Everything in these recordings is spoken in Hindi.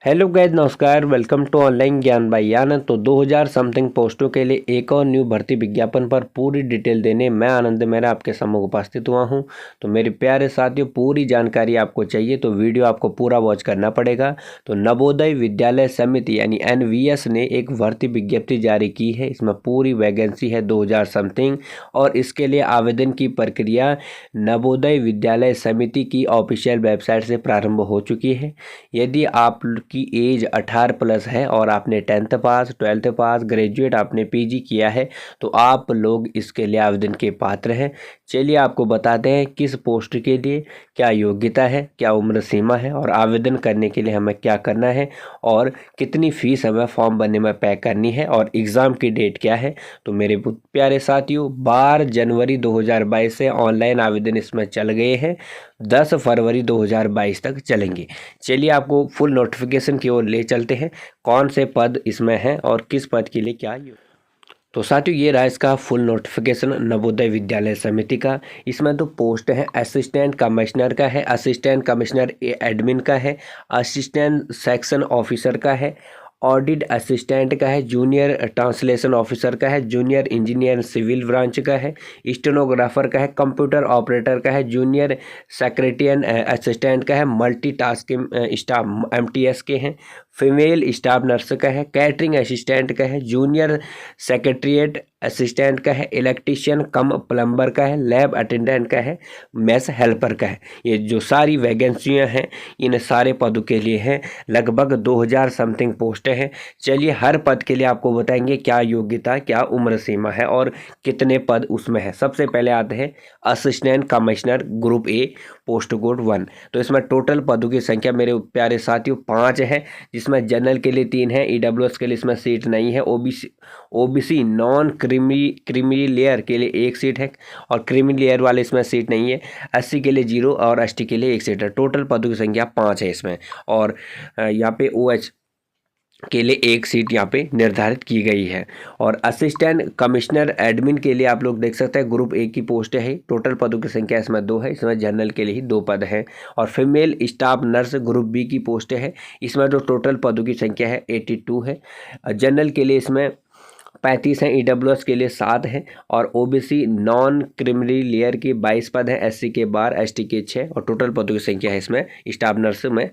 हेलो गाइस, नमस्कार। वेलकम टू ऑनलाइन ज्ञान बाई यान। तो 2000 समथिंग पोस्टों के लिए एक और न्यू भर्ती विज्ञापन पर पूरी डिटेल देने मैं आनंद मेरा आपके सम्मुख उपस्थित हुआ हूं। तो मेरे प्यारे साथियों, पूरी जानकारी आपको चाहिए तो वीडियो आपको पूरा वॉच करना पड़ेगा। तो नवोदय विद्यालय समिति यानी NVS ने एक भर्ती विज्ञप्ति जारी की है। इसमें पूरी वैकेंसी है 2000 समथिंग और इसके लिए आवेदन की प्रक्रिया नवोदय विद्यालय समिति की ऑफिशियल वेबसाइट से प्रारंभ हो चुकी है। यदि आप की एज 18 प्लस है और आपने 10th पास, 12th पास, ग्रेजुएट आपने PG किया है तो आप लोग इसके लिए आवेदन के पात्र हैं। चलिए आपको बताते हैं किस पोस्ट के लिए क्या योग्यता है, क्या उम्र सीमा है और आवेदन करने के लिए हमें क्या करना है और कितनी फीस हमें फॉर्म भरने में पे करनी है और एग्ज़ाम की डेट क्या है। तो मेरे प्यारे साथियों, 12 जनवरी 2022 से ऑनलाइन आवेदन इसमें चल गए हैं, 10 फरवरी 2022 तक चलेंगे। चलिए आपको फुल नोटिफिकेशन की ओर ले चलते हैं, कौन से पद इसमें हैं और किस पद के लिए क्या। तो साथियों, ये रहा इसका फुल नोटिफिकेशन नवोदय विद्यालय समिति का। इसमें तो पोस्ट है असिस्टेंट कमिश्नर का है, असिस्टेंट कमिश्नर एडमिन का है, असिस्टेंट सेक्शन ऑफिसर का है, ऑडिट असिस्टेंट का है, जूनियर ट्रांसलेशन ऑफिसर का है, जूनियर इंजीनियर सिविल ब्रांच का है, स्टेनोग्राफर का है, कंप्यूटर ऑपरेटर का है, जूनियर सेक्रेटरियन असिस्टेंट का है, मल्टीटास्किंग स्टाफ MTS के हैं, फीमेल स्टाफ नर्स का है, कैटरिंग असिस्टेंट का है, जूनियर सेक्रेटरिएट असिस्टेंट का है, इलेक्ट्रीशियन कम प्लम्बर का है, लैब अटेंडेंट का है, मेस हेल्पर का है। ये जो सारी वैकेंसियां हैं इन सारे पदों के लिए हैं। लगभग 2000 समथिंग पोस्टें हैं। चलिए हर पद के लिए आपको बताएंगे क्या योग्यता, क्या उम्र सीमा है और कितने पद उसमें है। सबसे पहले आते हैं assistant commissioner group A, post code 1। तो इसमें टोटल पदों की संख्या मेरे प्यारे साथियों 5 है, जिसमें जनरल के लिए 3 है, EWS के लिए इसमें सीट नहीं है, OBC नॉन क्रीमी लेयर के लिए 1 सीट है और क्रीमी लेयर वाले इसमें सीट नहीं है, SC के लिए 0 और ST के लिए 1 सीट है। टोटल पदों की संख्या 5 है इसमें। और यहाँ पे OH के लिए 1 सीट यहाँ पे निर्धारित की गई है। और असिस्टेंट कमिश्नर एडमिन के लिए आप लोग देख सकते हैं ग्रुप A की पोस्ट है। टोटल पदों की संख्या इसमें 2 है, इसमें जनरल के लिए ही 2 पद हैं। और female staff nurse group B की पोस्ट है, इसमें जो टोटल पदों की संख्या है 82 है। जनरल के लिए इसमें 35 हैं, EWS के लिए 7 हैं और OBC नॉन क्रिमिनल लेयर की 22 पद हैं, SC के 12, ST के 6 और टोटल पदों की संख्या है इसमें स्टाफ नर्स में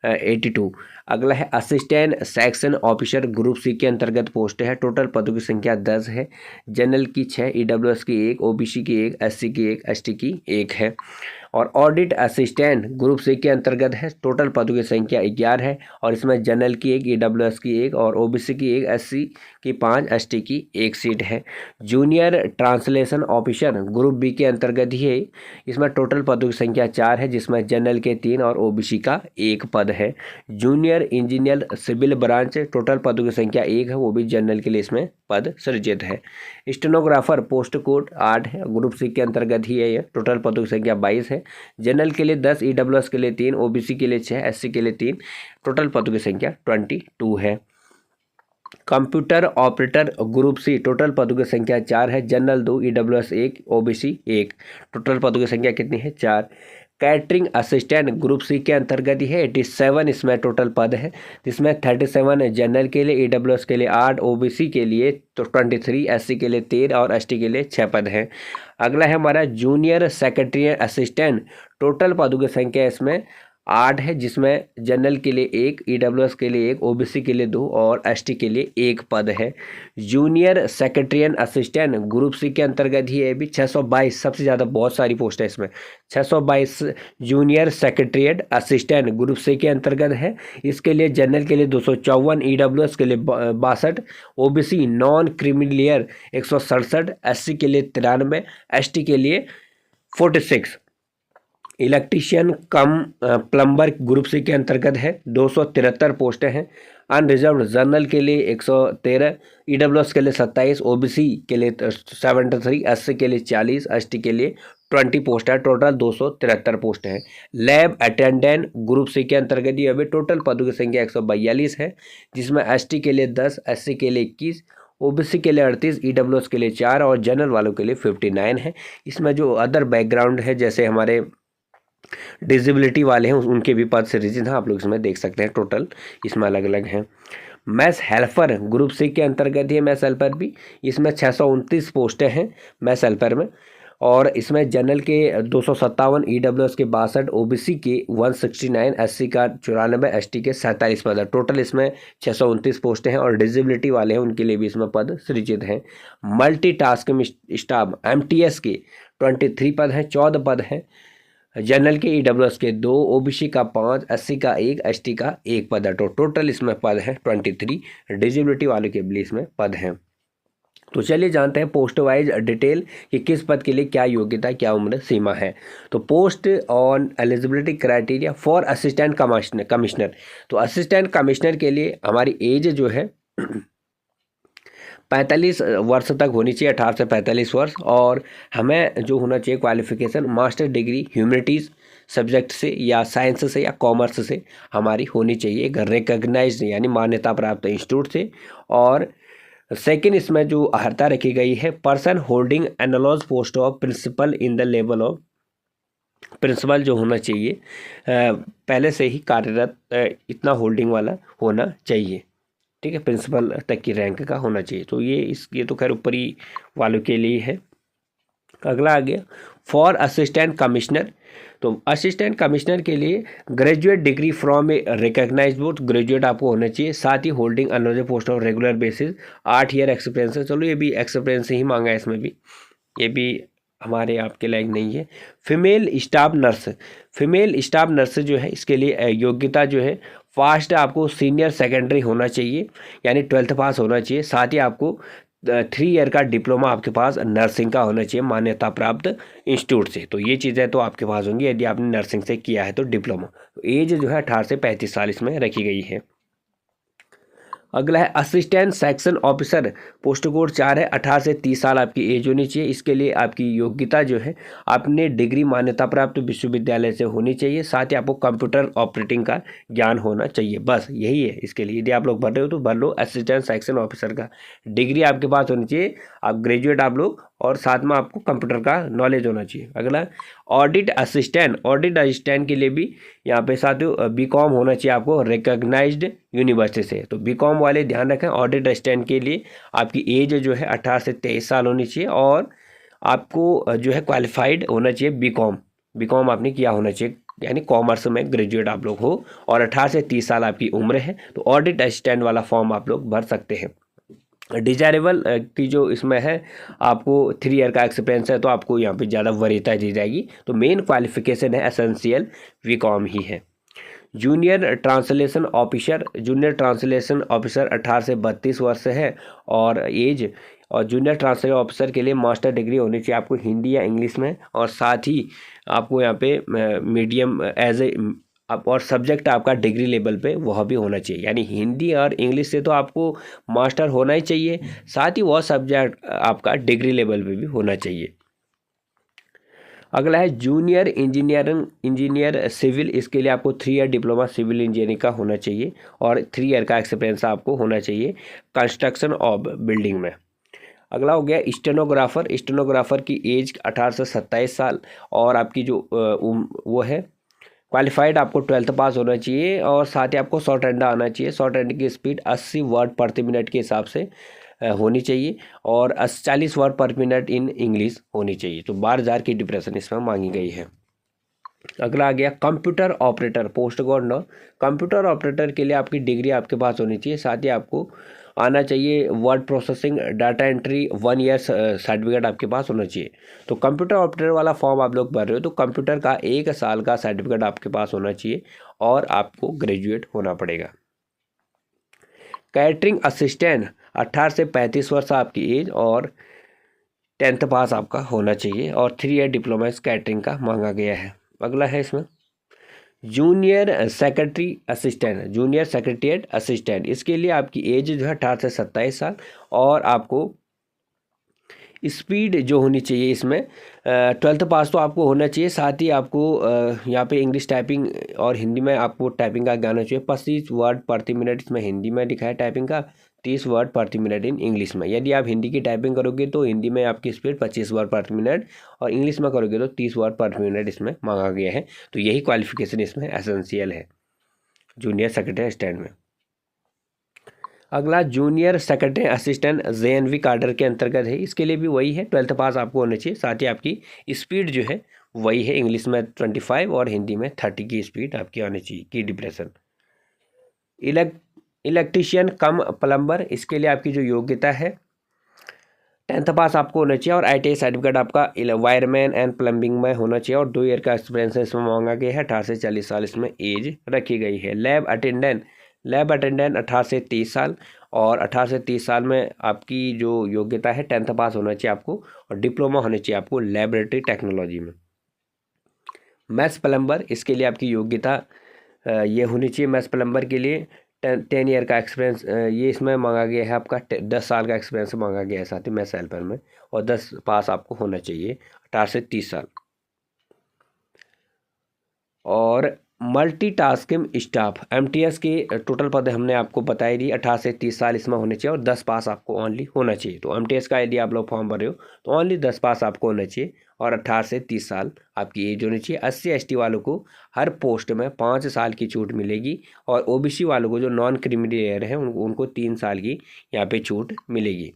82। अगला है assistant section officer group C के अंतर्गत पोस्ट है। टोटल पदों की संख्या 10 है, जनरल की 6, EWS की 1, OBC की 1, SC की 1, ST की 1 है। और ऑडिट असिस्टेंट ग्रुप C के अंतर्गत है। टोटल पदों की संख्या 11 है और इसमें जनरल की 1, EWS की 1 और OBC की 1, SC की 5, ST की 1 सीट है। Junior translation officer group B के अंतर्गत ही है। इसमें टोटल पदों की संख्या 4 है, जिसमें जनरल के 3 और OBC का 1 पद है। Junior engineer civil branch, total पदों की संख्या 1 है, वो भी जनरल के लिए इसमें पद सृजित है। स्टेनोग्राफर पोस्ट कोड 8 है, ग्रुप C के अंतर्गत ही है ये। टोटल पदों की संख्या 22 है, जनरल के लिए 10, EWS के लिए 3, OBC के लिए 6, SC के लिए 3। टोटल पदों की संख्या 22 है। Computer operator group C, total पदों की संख्या 4 है, जनरल 2, EWS 1, OBC 1। टोटल पदों की संख्या कितनी है? 4। कैटरिंग असिस्टेंट ग्रुप C के अंतर्गत ही है, 87 इसमें टोटल पद है, जिसमें 37 है जनरल के लिए, EWS के लिए 8, OBC के लिए तो 23, SC के लिए 13 और ST के लिए 6 पद हैं। अगला है हमारा जूनियर सेक्रेटरी असिस्टेंट। टोटल पदों की संख्या इसमें 8 है, जिसमें जनरल के लिए 1, EWS के लिए 1, OBC के लिए 2 और ST के लिए 1 पद है। जूनियर सेक्रेटरियन असिस्टेंट ग्रुप C के अंतर्गत ही है भी 622, सबसे ज़्यादा बहुत सारी पोस्ट है इसमें। 622 junior secretariat assistant group C के अंतर्गत है। इसके लिए जनरल के लिए 254, EWS के लिए 62, OBC non criminal layer 167, SC के लिए 93, ST के लिए 46। इलेक्ट्रीशियन कम प्लम्बर ग्रुप C के अंतर्गत है, 273 पोस्टें हैं। अनरिजर्व्ड जनरल के लिए 113, EWS के लिए 27, OBC के लिए 73, SC के लिए 40, ST के लिए 20 पोस्ट है। टोटल 273 पोस्ट है। लैब अटेंडेंट ग्रुप C के अंतर्गत ये अभी टोटल पदों की संख्या 142 है, जिसमें ST के लिए 10, SC के लिए 21, OBC के लिए 38, EWS के लिए 4 और जनरल वालों के लिए 59 है। इसमें जो अदर बैकग्राउंड है, जैसे हमारे डिसेबिलिटी वाले हैं उनके भी पद सृजित हैं, आप लोग इसमें देख सकते हैं। टोटल इसमें अलग अलग हैं। मैथ हेल्पर ग्रुप सी के अंतर्गत ही मैथ हेल्पर भी, इसमें 629 पोस्टें हैं मैथ हेल्पर में। और इसमें जनरल के 257, EWS के 62, OBC के 169, SC का 94, ST के 47 पद है। टोटल इसमें 629 पोस्टें हैं। और डिसेबिलिटी वाले हैं उनके लिए भी इसमें पद सृजित हैं। मल्टीटास्किंग स्टाफ MTS के 23 पद हैं, 14 पद हैं। जनरल के EWS के 2, OBC का 5, SC का 1, ST का 1 पद है। तो टोटल इसमें पद है 23। डिसेबिलिटी वालों के लिए इसमें पद हैं। तो चलिए जानते हैं पोस्ट वाइज डिटेल कि किस पद के लिए क्या योग्यता, क्या उम्र सीमा है। तो post on eligibility criteria for assistant commissioner. तो असिस्टेंट कमिश्नर के लिए हमारी एज जो है 45 वर्ष तक होनी चाहिए, 18 से 45 वर्ष। और हमें जो होना चाहिए qualification, master degree humanities subject से या साइंस से या कॉमर्स से हमारी होनी चाहिए, रिकग्नाइज्ड यानी मान्यता प्राप्त इंस्टीट्यूट से। और सेकंड इसमें जो अर्हता रखी गई है, person holding analogous post of principal in the level of principal जो होना चाहिए पहले से ही कार्यरत इतना होल्डिंग वाला होना चाहिए, ठीक है, प्रिंसिपल तक की रैंक का होना चाहिए। तो ये तो खैर ऊपरी वालों के लिए है। अगला आ गया फॉर असिस्टेंट कमिश्नर। तो असिस्टेंट कमिश्नर के लिए graduate degree from a recognised board, graduate आपको होना चाहिए। साथ ही holding another post of regular basis, 8 year experience है। चलो ये भी एक्सपीरियंस ही मांगा है इसमें भी, ये भी हमारे आपके लायक नहीं है। Female staff nurse, female staff nurse जो है इसके लिए योग्यता जो है फास्ट आपको सीनियर सेकेंडरी होना चाहिए, यानी 12th पास होना चाहिए। साथ ही आपको 3 ईयर का डिप्लोमा आपके पास नर्सिंग का होना चाहिए मान्यता प्राप्त इंस्टीट्यूट से। तो ये चीज़ें तो आपके पास होंगी यदि आपने नर्सिंग से किया है तो डिप्लोमा। तो एज जो है 18 से 35 साल इसमें रखी गई है। अगला है assistant section officer, post code 4 है, 18 से 30 साल आपकी एज होनी चाहिए। इसके लिए आपकी योग्यता जो है आपने डिग्री मान्यता प्राप्त विश्वविद्यालय से होनी चाहिए। साथ ही आपको कंप्यूटर ऑपरेटिंग का ज्ञान होना चाहिए, बस यही है इसके लिए। यदि आप लोग भर रहे हो तो भर लो असिस्टेंट सेक्शन ऑफिसर का, डिग्री आपके पास होनी चाहिए, आप ग्रेजुएट आप लोग, और साथ में आपको कंप्यूटर का नॉलेज होना चाहिए। अगला ऑडिट असिस्टेंट, ऑडिट असिस्टेंट के लिए भी यहाँ पे साथियों BCom होना चाहिए आपको रिकग्नाइज्ड यूनिवर्सिटी से। तो BCom वाले ध्यान रखें, ऑडिट असिस्टेंट के लिए आपकी एज जो है 18 से 23 साल होनी चाहिए। और आपको जो है क्वालिफाइड होना चाहिए BCom आपने किया होना चाहिए, यानी कॉमर्स में ग्रेजुएट आप लोग हो, और 18 से 30 साल आपकी उम्र है। तो ऑडिट असिस्टेंट वाला फॉर्म आप लोग भर सकते हैं। डिजायरेबल की जो इसमें है आपको 3 ईयर का एक्सपीरियंस है, तो आपको यहाँ पे ज़्यादा वरीयता दी जाएगी। तो मेन क्वालिफिकेशन है एसेंशियल BCom ही है। Junior translation officer, junior translation officer 18 से 32 वर्ष है और एज। और जूनियर ट्रांसलेशन ऑफिसर के लिए मास्टर डिग्री होनी चाहिए आपको हिंदी या इंग्लिश में, और साथ ही आपको यहाँ पे मीडियम एज ए और सब्जेक्ट आपका डिग्री लेवल पे वह भी होना चाहिए, यानी हिंदी और इंग्लिश से तो आपको मास्टर होना ही चाहिए, साथ ही वह सब्जेक्ट आपका डिग्री लेवल पे भी होना चाहिए। अगला है जूनियर इंजीनियर सिविल, इसके लिए आपको 3 ईयर डिप्लोमा सिविल इंजीनियरिंग का होना चाहिए और 3 ईयर का एक्सपीरियंस आपको होना चाहिए कंस्ट्रक्शन ऑफ बिल्डिंग में। अगला हो गया स्टेनोग्राफर की एज 18 से 27 साल, और आपकी जो वो है क्वालिफाइड आपको 12th पास होना चाहिए, और साथ ही आपको शॉर्ट हैंड आना चाहिए। शॉर्ट हैंड की स्पीड 80 वर्ड प्रति मिनट के हिसाब से होनी चाहिए, और 40 वर्ड पर मिनट इन इंग्लिश होनी चाहिए। तो 12,000 की डिप्रेशन इसमें मांगी गई है। अगला आ गया computer operator, post code 9। Computer operator के लिए आपकी डिग्री आपके पास होनी चाहिए, साथ ही आपको आना चाहिए word processing, data entry, 1 year certificate आपके पास होना चाहिए। तो कंप्यूटर ऑपरेटर वाला फॉर्म आप लोग भर रहे हो तो कंप्यूटर का 1 साल का सर्टिफिकेट आपके पास होना चाहिए, और आपको ग्रेजुएट होना पड़ेगा। कैटरिंग असिस्टेंट 18 से 35 वर्ष आपकी एज, और 10th पास आपका होना चाहिए, और 3 ईयर डिप्लोमा कैटरिंग का मांगा गया है। अगला है इसमें जूनियर सेक्रेटरीट असिस्टेंट, इसके लिए आपकी एज जो है 18 से 27 साल, और आपको स्पीड जो होनी चाहिए इसमें 12th पास तो आपको होना चाहिए, साथ ही आपको यहाँ पे इंग्लिश टाइपिंग और हिंदी में आपको टाइपिंग का ज्ञान होना चाहिए। 25 वर्ड प्रति मिनट इसमें हिंदी में लिखा है टाइपिंग का, 30 वर्ड प्रति मिनट इन इंग्लिश में। यदि आप हिंदी की टाइपिंग करोगे तो हिंदी में आपकी स्पीड 25 वर्ड प्रति मिनट और इंग्लिश में करोगे तो 30 वर्ड प्रति मिनट इसमें मांगा गया है। तो यही क्वालिफिकेशन इसमें एसेंशियल है जूनियर सेक्रेटरी असिस्टेंट में। अगला जूनियर सेक्रेटरी असिस्टेंट JNV कार्डर के अंतर्गत है। इसके लिए भी वही है, 12th पास आपको होना चाहिए। साथ ही आपकी स्पीड जो है वही है, इंग्लिश में 25 और हिंदी में 30 की स्पीड आपकी आनी चाहिए की डिप्रेशन। इलेक्ट्रीशियन कम प्लम्बर, इसके लिए आपकी जो योग्यता है 10th पास आपको होना चाहिए और ITI सर्टिफिकेट आपका वायरमैन एंड प्लम्बिंग में होना चाहिए और 2 ईयर का एक्सपीरियंस इसमें मांगा गया है। 18 से 40 साल इसमें एज रखी गई है। लैब अटेंडेंट 18 से 30 साल और 18 से 30 साल में आपकी जो योग्यता है 10th पास होना चाहिए आपको और डिप्लोमा होना चाहिए आपको लैबोरेटरी टेक्नोलॉजी में। मैथ्स प्लम्बर, इसके लिए आपकी योग्यता ये होनी चाहिए। मैथ्स प्लम्बर के लिए 10 ईयर का एक्सपीरियंस ये इसमें मांगा गया है। आपका 10 साल का एक्सपीरियंस मांगा गया है साथ ही मैथ्स हेल्पर में और 10 पास आपको होना चाहिए 18 से 30 साल। और मल्टीटास्किंग स्टाफ MTS की टोटल पद हमने आपको बताई दी, 18 से 30 साल इसमें होने चाहिए और 10 पास आपको ओनली होना चाहिए। तो MTS का यदि आप लोग फॉर्म भर रहे हो तो ओनली 10 पास आपको होना चाहिए और 18 से 30 साल आपकी एज होनी चाहिए। SC ST वालों को हर पोस्ट में 5 साल की छूट मिलेगी और OBC वालों को जो नॉन क्रिमिनल है उनको 3 साल की यहाँ पे छूट मिलेगी।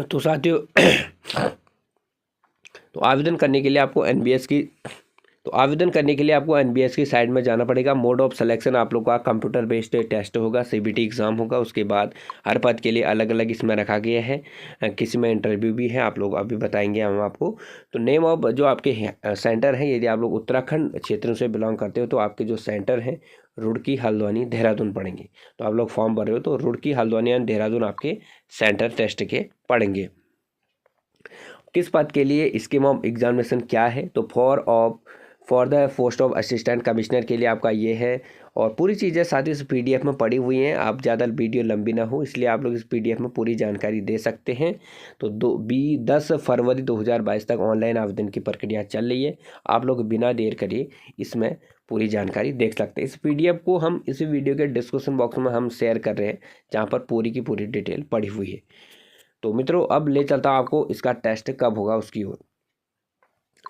तो साथियों तो आवेदन करने के लिए आपको NBS की साइट में जाना पड़ेगा। मोड ऑफ सिलेक्शन आप लोग का कंप्यूटर बेस्ड टेस्ट होगा, CBT एग्ज़ाम होगा। उसके बाद हर पद के लिए अलग अलग इसमें रखा गया है, किसी में इंटरव्यू भी है, आप लोग अभी बताएंगे हम आपको। तो नेम ऑफ जो आपके सेंटर हैं, यदि आप लोग उत्तराखंड क्षेत्र से बिलोंग करते हो तो आपके जो सेंटर हैं रुड़की, हल्द्वानी, देहरादून पढ़ेंगे। तो आप लोग फॉर्म भर रहे हो तो रुड़की, हल्द्वानी एंड देहरादून आपके सेंटर टेस्ट के पढ़ेंगे। किस पद के लिए स्कीम ऑफ एग्जामिनेशन क्या है, तो for the post of assistant commissioner के लिए आपका ये है। और पूरी चीज़ें साथ ही इस PDF में पड़ी हुई हैं, आप ज़्यादा वीडियो लंबी ना हो इसलिए आप लोग इस PDF में पूरी जानकारी दे सकते हैं। तो 10 फरवरी 2022 तक ऑनलाइन आवेदन की प्रक्रिया चल रही है, आप लोग बिना देर करे इसमें पूरी जानकारी देख सकते हैं। इस PDF को हम इसी वीडियो के डिस्क्रिप्शन बॉक्स में हम शेयर कर रहे हैं जहाँ पर पूरी की पूरी डिटेल पड़ी हुई है। तो मित्रों अब ले चलता हूँ आपको इसका टेस्ट कब होगा उसकी ओर।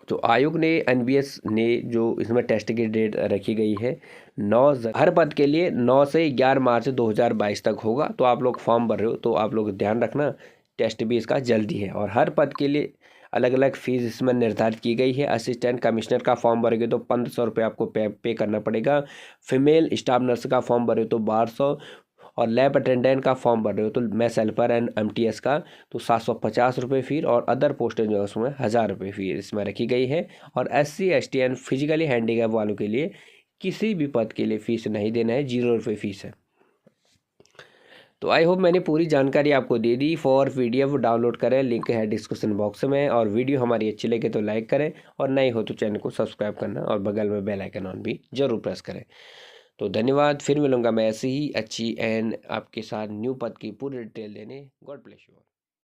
तो आयोग ने NBS ने जो इसमें टेस्ट की डेट रखी गई है 9 हर पद के लिए 9 से 11 मार्च 2022 तक होगा। तो आप लोग फॉर्म भर रहे हो तो आप लोग ध्यान रखना टेस्ट भी इसका जल्दी है और हर पद के लिए अलग अलग फीस इसमें निर्धारित की गई है। असिस्टेंट कमिश्नर का फॉर्म भरोगे तो 1500 रुपये आपको पे करना पड़ेगा। फीमेल स्टाफ नर्स का फॉर्म भरे तो 1200 और लैब अटेंडेंट का फॉर्म भर रहे हो तो मैथ्स हेल्पर एंड MTS का तो 750 रुपये फीस और अदर पोस्टें जो है उसमें 1000 रुपये फीस इसमें रखी गई है। और SC ST and physically handicap वालों के लिए किसी भी पद के लिए फ़ीस नहीं देना है, 0 रुपये फीस है। तो आई होप मैंने पूरी जानकारी आपको दे दी। फॉर PDF डाउनलोड करें, लिंक है डिस्क्रिप्शन बॉक्स में। और वीडियो हमारी अच्छी लगे तो लाइक करें और नए हो तो चैनल को सब्सक्राइब करना और बगल में बेल आइकन ऑन भी जरूर प्रेस करें। तो धन्यवाद, फिर मिलूंगा मैं ऐसी ही अच्छी एंड आपके साथ न्यू पद की पूरी डिटेल देने। God bless you.